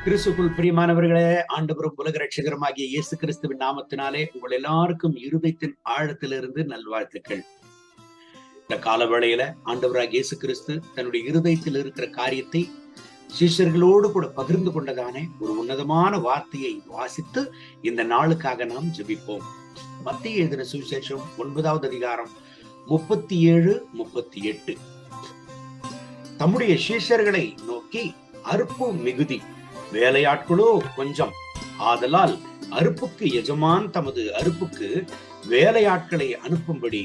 கிறிஸ்துக்குள் பிரியமானவர்களே, ஆண்டவரும் உலக ரட்சகருமாகிய இயேசு கிறிஸ்துவின் நாமத்தினாலே உங்கள் எல்லாருக்கும் இருதயத்தின் ஆழத்திலிருந்து நல்வாழ்த்துக்கள். இந்த கால வேளையில ஆண்டவராகிய இயேசு கிறிஸ்து தன்னுடைய இருதயத்தில் இருக்கிற காரியத்தை சீஷர்களோடு கூட பகிர்ந்து கொண்டதானே ஒரு உன்னதமான வார்த்தையை வாசித்து இந்த நாளுக்காக நாம் ஜெபிப்போம். மத்திய எழுதின சுவிசேஷம் 9வது அதிகாரம் 37, 38. தம்முடைய சீஷர்களை நோக்கி, அறுப்பு மிகுதி, வேலையாட்களோ கொஞ்சம். ஆதலால் அறுப்புக்கு எஜமான் தமது அறுப்புக்கு வேலையாட்களை அனுப்பும்படி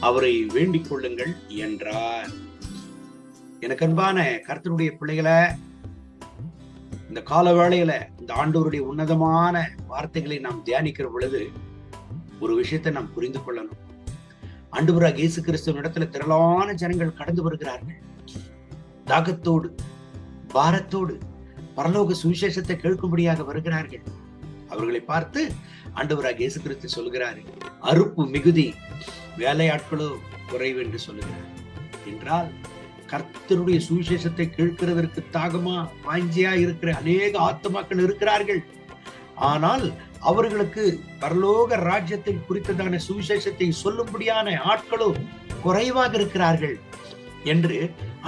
அவரை வேண்டிக் கொள்ளுங்கள் என்றார். எனக்கு அன்பான கர்த்தருடைய பிள்ளைகளை, இந்த கால வேளையில இந்த ஆண்டவருடைய உன்னதமான வார்த்தைகளை நாம் தியானிக்கிற பொழுது ஒரு விஷயத்தை நாம் புரிந்து கொள்ளணும். ஆண்டவராகிய இயேசு கிறிஸ்துவின் இடத்துல திரளான ஜனங்கள் கடந்து வருகிறார்கள். தாகத்தோடு பாரத்தோடு பரலோக சுவிசேஷத்தை கேட்கும்படியாக வருகிறார்கள். அவர்களை பார்த்து ஆண்டவராகிய இயேசு கிறிஸ்து சொல்கிறார், அறுப்பு மிகுதி, வேலையாட்களோ குறைவு என்று சொல்லுகிறார். என்றால் கர்த்தருடைய சுவிசேஷத்தை கேட்கிறதற்கு தாகமா வாஞ்சியா இருக்கிற அநேக ஆத்துமாக்கள் இருக்கிறார்கள். ஆனால் அவர்களுக்கு பரலோக ராஜ்யத்தை குறித்ததான சுவிசேஷத்தை சொல்லும்படியான ஆட்களோ குறைவாக இருக்கிறார்கள் என்று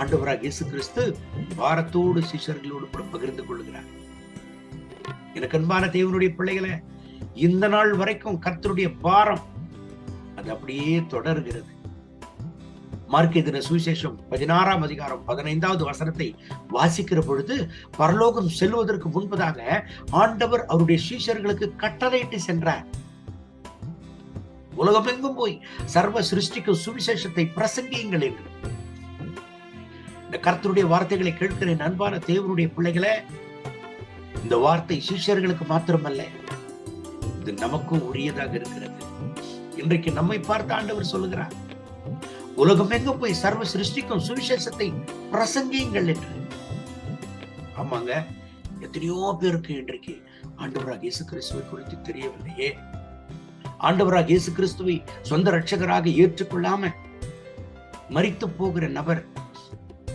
ஆண்டவராகிய இயேசு கிறிஸ்து பாரத்தோடு சீஷர்களோடு கூட பகிர்ந்து கொள்கிறார். எனக்கு அன்பான தேவனுடைய பிள்ளைகளை, இந்த நாள் வரைக்கும் கர்த்தருடைய பாரம் அது அப்படியே தொடர்கிறது. மார்க் எழுதின சுவிசேஷம் 16ஆம் அதிகாரம் 15வது வசனத்தை வாசிக்கிற பொழுது, பரலோகம் செல்வதற்கு முன்பதாக ஆண்டவர் அவருடைய சீஷர்களுக்கு கட்டளையிட்டு சென்றார். உலகமெங்கும் போய் சர்வ சிருஷ்டிக்கும் சுவிசேஷத்தை பிரசங்கியுங்கள் என்று. இந்த கர்த்தருடைய வார்த்தைகளை கேட்கிற அன்பான தேவனுடைய பிள்ளைகளே, இந்த வார்த்தை சீஷர்களுக்கு மாத்திரமல்ல, இது நமக்கும் உரியதாக இருக்கிறது. இன்றைக்கு நம்மை பார்த்து ஆண்டவர் சொல்லுகிறார், உலகம் எங்கும் போய் சர்வ சிருஷ்டிக்கும் சுவிசேஷத்தை பிரசங்கியுங்கள் என்று. ஆமாங்க, எத்தனையோ பேருக்கு இன்றைக்கு ஆண்டவராகிய இயேசு கிறிஸ்துவை குறித்து தெரியவில்லையே. ஆண்டவராகிய இயேசு கிறிஸ்துவை சொந்த ரட்சகராக ஏற்றுக்கொள்ளாம மரித்து போகிற நபர்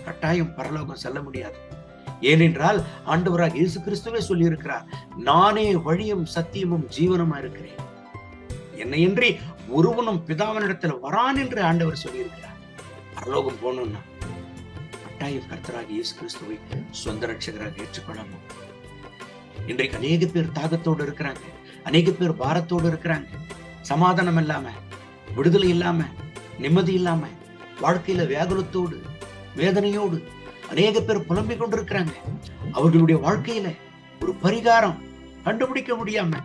கட்டாயம் பரலோகம் செல்ல முடியாது. ஏனென்றால் ஆண்டவராகிய இயேசு கிறிஸ்துவே சொல்லி இருக்கிறார், நானே வழியும் சத்தியமும் ஜீவனுமா இருக்கிறேன், என்னையின்றி ஒருவனும் பிதாவினிடத்துல வரான் என்று ஆண்டவர் சொல்லி இருக்கிறார். பரலோகம் போகணும்னா கட்டாயம் கர்த்தராகிய இயேசு கிறிஸ்துவை சொந்த ரட்சகராக ஏற்றுக்கொள்ளணும். இன்றைக்கு அநேக பேர் தாகத்தோடு இருக்கிறாங்க, அநேக பேர் பாரத்தோடு இருக்கிறாங்க. சமாதானம் இல்லாம, விடுதலை இல்லாம, நிம்மதி இல்லாம, வாழ்க்கையில வியாகுலத்தோடு வேதனையோடு அநேக பேர் புலம்பிக் கொண்டிருக்கிறாங்க. அவர்களுடைய வாழ்க்கையில ஒரு பரிகாரம் கண்டுபிடிக்க முடியாம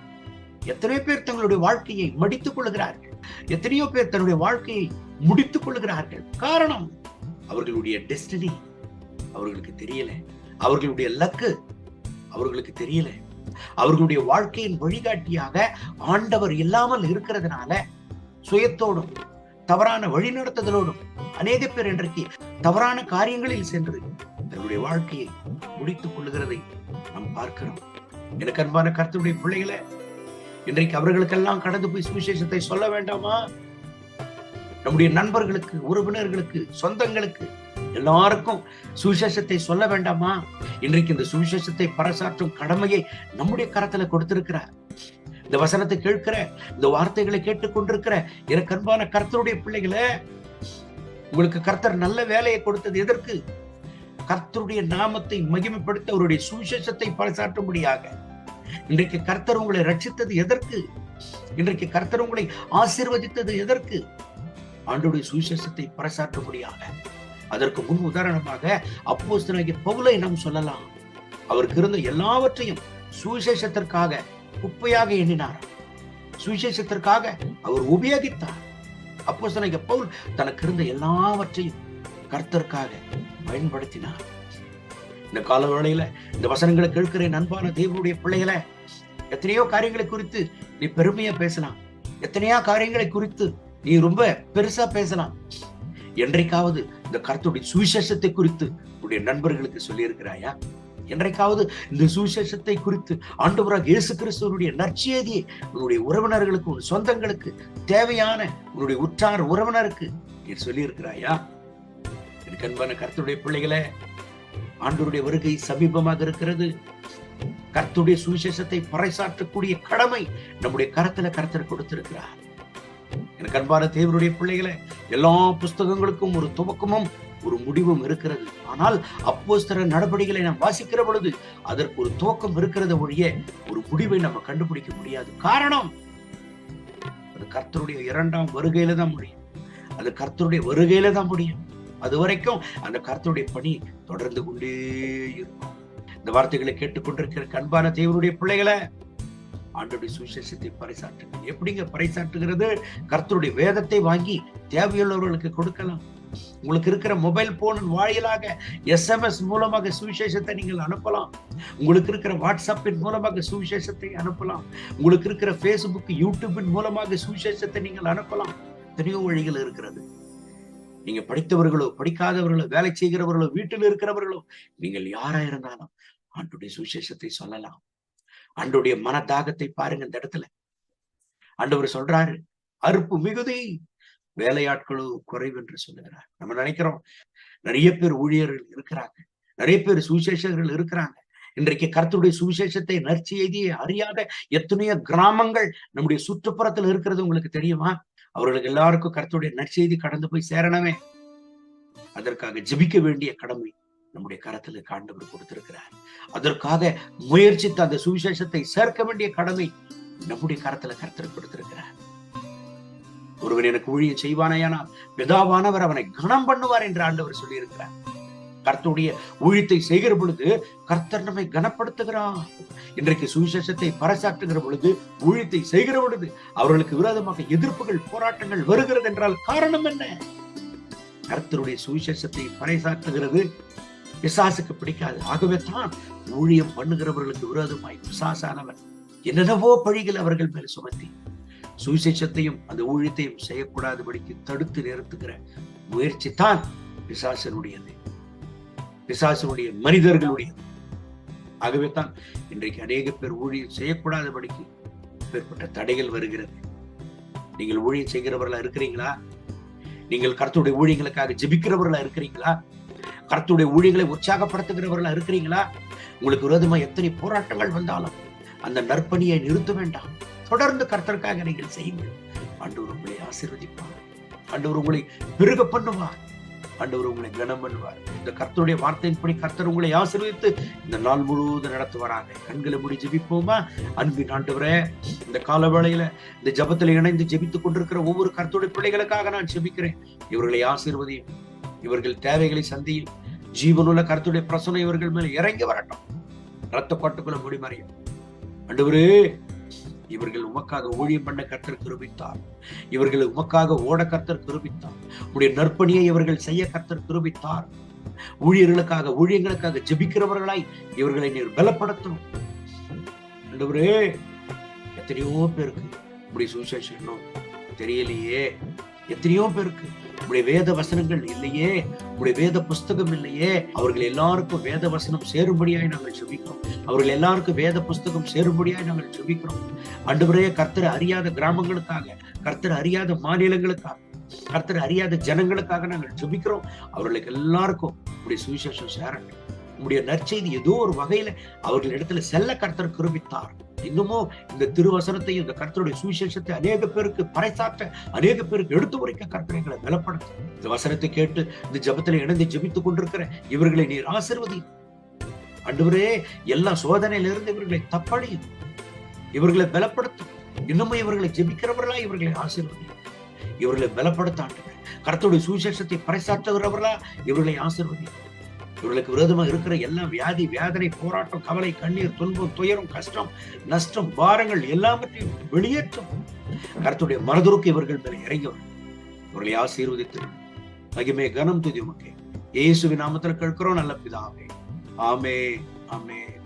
எத்தனையோ பேர் தங்களுடைய வாழ்க்கையை மடித்துக் கொள்கிறார்கள். எத்தனையோ பேர் தன்னுடைய வாழ்க்கையை முடித்துக் கொள்கிறார்கள். காரணம், அவர்களுடைய டெஸ்டினி அவர்களுக்கு தெரியல, அவர்களுடைய லக்கு அவர்களுக்கு தெரியல. அவர்களுடைய வாழ்க்கையின் வழிகாட்டியாக ஆண்டவர் இல்லாமல் இருக்கிறதுனால சுயத்தோடும் தவறான வழிநடத்துதலோடும் அநேக பேர் இன்றைக்கு தவறான காரியங்களில் சென்று தன்னுடைய வாழ்க்கையை முடித்துக் கொள்ளுகிறதை நாம் பார்க்கிறோம். எனக்கு அன்பான கர்த்தருடைய பிள்ளைகளை, இன்றைக்கு அவர்களுக்கெல்லாம் கடந்து போய் சுவிசேஷத்தை சொல்ல வேண்டாமா? நம்முடைய நண்பர்களுக்கு, உறவினர்களுக்கு, சொந்தங்களுக்கு எல்லாருக்கும் சுவிசேஷத்தை சொல்ல வேண்டாமா? இன்றைக்கு இந்த சுவிசேஷத்தை பறைசாற்றும் கடமையை நம்முடைய கரத்துல கொடுத்திருக்கிறார். இந்த வசனத்தை கேட்கிற, இந்த வார்த்தைகளை கேட்டுக் கொண்டிருக்கிற எனக்கு அன்பான கர்த்தருடைய பிள்ளைகளை, உங்களுக்கு கர்த்தர் நல்ல வேலையை கொடுத்தது எதற்கு? கர்த்தருடைய நாமத்தை மகிமைப்படுத்த, அவருடைய சுவிசேஷத்தை பறைசாற்றும்படியாக. இன்றைக்கு கர்த்தர் உங்களை ரட்சித்தது எதற்கு? இன்றைக்கு கர்த்தர் உங்களை ஆசீர்வதித்தது எதற்கு? ஆண்டவருடைய சுவிசேஷத்தை பறைசாற்றும்படியாக. அதற்கு முன் உதாரணமாக அப்போஸ்தலனாகிய பவுலை நாம் சொல்லலாம். அவருக்கு இருந்த எல்லாவற்றையும் சுவிசேஷத்திற்காக குப்பையாக எண்ணினார். சுவிசேஷத்திற்காக அவர் உபயோகித்தார். அப்போஸ்தலனாகிய பவுல் தனக்கு இருந்த எல்லாவற்றையும் கர்த்தருக்காக பயன்படுத்தினார். இந்த கால வேளையில இந்த வசனங்களை கேட்கிற அன்பான தேவனுடைய பிள்ளைகளை, எத்தனையோ காரியங்களை குறித்து நீ பெருமையா பேசலாம், எத்தனையோ காரியங்களை குறித்து நீ ரொம்ப பெருசா பேசலாம். என்றைக்காவது இந்த கர்த்தருடைய சுவிசேஷத்தை குறித்து உன்னுடைய நண்பர்களுக்கு சொல்லி இருக்கிறாயா? என்றைக்காவது இந்த சுவிசேஷத்தை குறித்து ஆண்டவராகிய இயேசு கிறிஸ்துவினுடைய நற்செய்தியை உன்னுடைய உறவினர்களுக்கு, உன் சொந்தங்களுக்கு, தேவையான உன்னுடைய உற்றார் உறவினருக்கு நீ சொல்லி இருக்கிறாயா? எனக்கு அன்பான கர்த்தருடைய பிள்ளைகளே, ஆண்டவருடைய வருகை சமீபமாக இருக்கிறது. கர்த்தருடைய சுவிசேஷத்தை பறைசாற்றக்கூடிய கடமை நம்முடைய கரத்துல கர்த்தர் கொடுத்திருக்கிறார். எனக்கு அன்பான தேவனுடைய பிள்ளைகளை, எல்லா புஸ்தகங்களுக்கும் ஒரு துவக்கமும் ஒரு முடிவும் இருக்கிறது. ஆனால் அப்போஸ்தலர் நடபடிகளை நாம் வாசிக்கிற பொழுது அதற்கு ஒரு துவக்கம் இருக்கிறத ஒழிய ஒரு முடிவை நம்ம கண்டுபிடிக்க முடியாது. காரணம், அது கர்த்தருடைய இரண்டாம் வருகையில தான் முடியும். அது கர்த்தருடைய வருகையில தான் முடியும். அது வரைக்கும் அந்த கர்த்தருடைய பணி தொடர்ந்து கொண்டே இருக்கும். இந்த வார்த்தைகளை கேட்டுக்கொண்டிருக்கிற அன்பான தேவனுடைய பிள்ளைகளை, ஆண்டவருடைய சுவிசேஷத்தை பறைசாற்றுங்க. எப்படிங்க பறைசாற்றுகிறது? கர்த்தருடைய வேதத்தை வாங்கி தேவையுள்ளவர்களுக்கு கொடுக்கலாம். உங்களுக்கு இருக்கிற மொபைல் போன் வாயிலாக SMS மூலமாக சுவிசேஷத்தை நீங்கள் அனுப்பலாம். உங்களுக்கு இருக்கிற வாட்ஸ்அப்பின் மூலமாக சுவிசேஷத்தை அனுப்பலாம். உங்களுக்கு இருக்கிற Facebook, யூடியூபின் மூலமாக சுவிசேஷத்தை நீங்கள் அனுப்பலாம். எத்தனையோ வழிகள் இருக்கிறது. நீங்க படித்தவர்களோ படிக்காதவர்களோ வேலை செய்கிறவர்களோ வீட்டில் இருக்கிறவர்களோ நீங்கள் யாரா இருந்தாலும் ஆண்டவருடைய சுவிசேஷத்தை சொல்லலாம். ஆண்டவருடைய மனதாகத்தை பாருங்க. இந்த இடத்துல ஆண்டவர் சொல்றாரு, அறுப்பு மிகுதி, வேலையாட்களோ குறைவு என்று சொல்லுகிறார். நம்ம நினைக்கிறோம் நிறைய பேர் ஊழியர்கள் இருக்கிறாங்க, நிறைய பேர் சுவிசேஷகர்கள் இருக்கிறாங்க. இன்றைக்கு கர்த்தருடைய சுவிசேஷத்தை நற்செய்தியை அறியாத எத்தனையோ கிராமங்கள் நம்முடைய சுற்றுப்புறத்தில் இருக்கிறது உங்களுக்கு தெரியுமா? அவர்களுக்கு எல்லாருக்கும் கர்த்தருடைய நற்செய்தி கடந்து போய் சேரணுமே. அதற்காக ஜெபிக்க வேண்டிய கடமை நம்முடைய கரத்துல ஆண்டவர் கொடுத்திருக்கிறார். அதற்காக முயற்சித்து அந்த சுவிசேஷத்தை சேர்க்க வேண்டிய கடமை நம்முடைய கரத்துல கர்த்தர் கொடுத்திருக்கிறார். ஒருவன் எனக்கு ஊழியம் செய்வானையானால் பிதாவானவர் அவனை கனம் பண்ணுவார் என்று ஆண்டவர் சொல்லி இருக்கிறார். கர்த்தருடைய ஊழியத்தை செய்கிற பொழுது கர்த்தர் நம்மை கனப்படுத்துகிறார். இன்றைக்கு சுவிசேஷத்தை பறைசாற்றுகிற பொழுது, ஊழியத்தை செய்கிற பொழுது அவர்களுக்கு விரோதமாக எதிர்ப்புகள், போராட்டங்கள் வருகிறது என்றால் காரணம் என்ன? கர்த்தருடைய சுவிசேஷத்தை பறைசாற்றுகிறது பிசாசுக்கு பிடிக்காது. ஆகவே தான் ஊழியம் பண்ணுகிறவர்களுக்கு விரோதமாய் பிசாசானவன் என்னென்னவோ பழிகள் அவர்கள் மேல் சுமத்தி சுவிசேஷத்தையும் அந்த ஊழியத்தையும் செய்யக்கூடாதபடிக்கு தடுத்து நிறுத்துகிற முயற்சி தான் பிசாசனுடையது, பிசாசனுடைய மனிதர்களுடையது. ஆகவே தான் இன்றைக்கு அநேக பேர் ஊழியம் செய்யக்கூடாதபடிக்கு ஏற்பட்ட தடைகள் வருகிறது. நீங்கள் ஊழியம் செய்கிறவர்களா இருக்கிறீங்களா? நீங்கள் கர்த்தருடைய ஊழியங்களுக்காக ஜெபிக்கிறவர்களா இருக்கிறீங்களா? கர்த்தருடைய ஊழியங்களை உற்சாகப்படுத்துகிறவர்களா இருக்கிறீங்களா? உங்களுக்கு விரோதமா எத்தனை போராட்டங்கள் வந்தாலும் அந்த நற்பணியை நிறுத்த வேண்டாம். தொடர்ந்து கர்த்தருக்காக நீங்கள் செய்யுங்கள். ஆண்டவர் உங்களை ஆசீர்வதிப்பார். ஆண்டவர் உங்களை பெருக பண்ணுவார். ஆண்டவர் உங்களை கனம் பண்ணுவார். இந்த கர்த்தருடைய வார்த்தையின்படி கர்த்தர் உங்களை ஆசீர்வதித்து இந்த நாள் முழுவதும் நடத்துவாராக. கண்களை மூடி ஜெபிப்போமா? அன்பின் ஆண்டவரே, இந்த கால வேளையில இந்த ஜெபத்தில் இணைந்து ஜெபித்துக் கொண்டிருக்கிற ஒவ்வொரு கர்த்தருடைய பிள்ளைகளுக்காக நான் ஜெபிக்கிறேன். இவர்களை ஆசீர்வதியும், இவர்கள் தேவைகளை சந்தியும். ஜீவனுள்ள கர்த்தருடைய பிரசன்னம் இவர்கள் மேல இறங்கி வரட்டும். ரத்த பாட்டுக்குள்ள முடிமறையும். ஆண்டவரே, இவர்கள் உமக்காக ஊழியம் பண்ண கர்த்தர் கிருபித்தார். இவர்கள் உமக்காக ஓட கர்த்தர் கிருபித்தார். உடைய நற்பணியை இவர்கள் செய்ய கர்த்தர் கிருபித்தார். ஊழியர்களுக்காக, ஊழியங்களுக்காக ஜெபிக்கிறவர்களாய் இவர்களை நீர் பலப்படுத்தும். ஆண்டவரே, எத்தனையோ பேருக்கு இப்படி சுவிசேஷம் தெரியலையே, எத்தனையோ பேருக்கு உடைய வேத வசனங்கள் இல்லையே, உடைய வேத புஸ்தகம் இல்லையே. அவர்கள் எல்லாருக்கும் வேத வசனம் சேரும்படியாய் நாங்கள் ஜெபிக்கிறோம். அவர்கள் எல்லாருக்கும் வேத புஸ்தகம் சேரும்படியாய் நாங்கள் ஜெபிக்கிறோம். ஆண்டவரே, கர்த்தரை அறியாத கிராமங்களுக்காக, கர்த்தரை அறியாத மாநிலங்களுக்காக, கர்த்தரை அறியாத ஜனங்களுக்காக நாங்கள் ஜெபிக்கிறோம். அவர்களுக்கு எல்லாருக்கும் உடைய சுவிசேஷம் சேரட்டும். உடைய நற்செய்தி ஏதோ ஒரு வகையில அவர்கள் இடத்துல செல்ல கர்த்தர் கிருபித்தார். இன்னமும் இந்த திருவசனத்தையும் இந்த கர்த்தருடைய சுவிசேஷத்தை அநேக பேருக்கு பறைசாற்ற, அநேக பேருக்கு எடுத்து உரைக்க கர்த்தர் எங்களை பலப்படுத்தும். இந்த வசனத்தை கேட்டு இந்த ஜெபத்துல இணைந்து ஜெபித்துக் கொண்டிருக்கிற இவர்களை நீர் ஆசீர்வதி. ஆண்டவரே, எல்லா சோதனையிலிருந்து இவர்களை தப்படையும், இவர்களை பலப்படுத்தும். இன்னமும் இவர்களை ஜெபிக்கிறவர்களா இவர்களை ஆசீர்வதி, இவர்களை பலப்படுத்த. ஆண்டவரே, கர்த்தருடைய சுவிசேஷத்தை பறைசாற்றுகிறவர்களா இவர்களை ஆசீர்வதி. இவர்களுக்கு விரோதமாக இருக்கிற எல்லா வியாதி, வேதனை, போராட்டம், கவலை, கண்ணீர், துன்பம், துயரம், கஷ்டம், நஷ்டம், பாரங்கள் எல்லாவற்றையும் வெளியேற்றும். கர்த்தருடைய மனதுருக்கு இவர்கள் மேல இறங்கியவர் இவர்களை ஆசீர்வதித்து மகிமை கனம் துதி உமக்கே. இயேசுவின் நாமத்தில் கேட்கிறோம் நல்ல பிதாவே. ஆமென், ஆமென்.